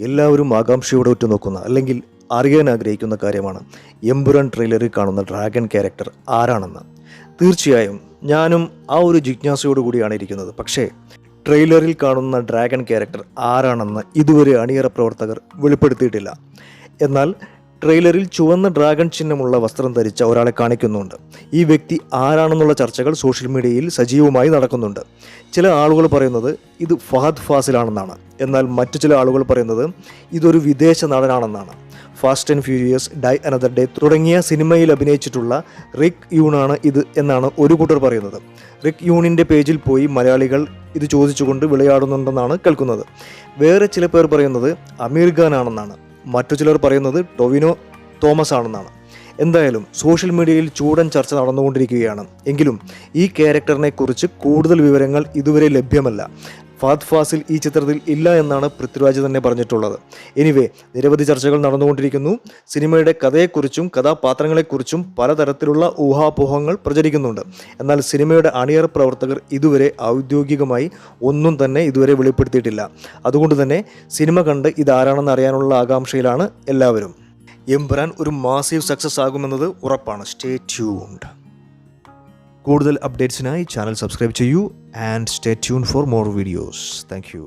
എല്ലാവരും ആകാംക്ഷയോടെ ഉറ്റുനോക്കുന്ന അല്ലെങ്കിൽ അറിയാൻ ആഗ്രഹിക്കുന്ന കാര്യമാണ് എമ്പുരാൻ ട്രെയിലറിൽ കാണുന്ന ഡ്രാഗൺ ക്യാരക്ടർ ആരാണെന്ന്. തീർച്ചയായും ഞാനും ആ ഒരു ജിജ്ഞാസയോടു കൂടിയാണ് ഇരിക്കുന്നത്. പക്ഷേ ട്രെയിലറിൽ കാണുന്ന ഡ്രാഗൺ ക്യാരക്ടർ ആരാണെന്ന് ഇതുവരെ അണിയറ പ്രവർത്തകർ വെളിപ്പെടുത്തിയിട്ടില്ല. എന്നാൽ ട്രെയിലറിൽ ചുവന്ന ഡ്രാഗൺ ചിഹ്നമുള്ള വസ്ത്രം ധരിച്ച ഒരാളെ കാണിക്കുന്നുണ്ട്. ഈ വ്യക്തി ആരാണെന്നുള്ള ചർച്ചകൾ സോഷ്യൽ മീഡിയയിൽ സജീവമായി നടക്കുന്നുണ്ട്. ചില ആളുകൾ പറയുന്നത് ഇത് ഫഹദ് ഫാസിലാണെന്നാണ്. എന്നാൽ മറ്റു ചില ആളുകൾ പറയുന്നത് ഇതൊരു വിദേശ നടനാണെന്നാണ്. Fast and furious, die another day തുടങ്ങിയ സിനിമയിൽ അഭിനയിച്ചിട്ടുള്ള റിക് യൂണാണ് ഇത് എന്നാണ് ഒരു കൂട്ടർ പറയുന്നത്. റിക് യൂണിൻ്റെ പേജിൽ പോയി മലയാളികൾ ഇത് ചോദിച്ചുകൊണ്ട് വിളയാടുന്നുണ്ടെന്നാണ് കേൾക്കുന്നത്. വേറെ ചില പേർ പറയുന്നത് അമീർ ഖാൻ ആണെന്നാണ്. മറ്റു ചിലർ പറയുന്നത് ടൊവിനോ തോമസ് ആണെന്നാണ്. എന്തായാലും സോഷ്യൽ മീഡിയയിൽ ചൂടൻ ചർച്ച നടന്നുകൊണ്ടിരിക്കുകയാണ്. എങ്കിലും ഈ ക്യാരക്ടറിനെ കുറിച്ച് കൂടുതൽ വിവരങ്ങൾ ഇതുവരെ ലഭ്യമല്ല. ഫഹദ് ഫാസിൽ ഈ ചിത്രത്തിൽ ഇല്ല എന്നാണ് പൃഥ്വിരാജ് തന്നെ പറഞ്ഞിട്ടുള്ളത്. എനിവേ, നിരവധി ചർച്ചകൾ നടന്നുകൊണ്ടിരിക്കുന്നു. സിനിമയുടെ കഥയെക്കുറിച്ചും കഥാപാത്രങ്ങളെക്കുറിച്ചും പലതരത്തിലുള്ള ഊഹാപോഹങ്ങൾ പ്രചരിക്കുന്നുണ്ട്. എന്നാൽ സിനിമയുടെ അണിയറ പ്രവർത്തകർ ഇതുവരെ ഔദ്യോഗികമായി ഒന്നും തന്നെ ഇതുവരെ വെളിപ്പെടുത്തിയിട്ടില്ല. അതുകൊണ്ട് തന്നെ സിനിമ കണ്ട് ഇതാരാണെന്ന് അറിയാനുള്ള ആകാംക്ഷയിലാണ് എല്ലാവരും. എമ്പുരാൻ ഒരു മാസീവ് സക്സസ് ആകുമെന്നത് ഉറപ്പാണ്. Stay tuned. കൂടുതൽ അപ്ഡേറ്റ്സിനായി ചാനൽ സബ്സ്ക്രൈബ് ചെയ്യൂ and stay tune for more videos. Thank you.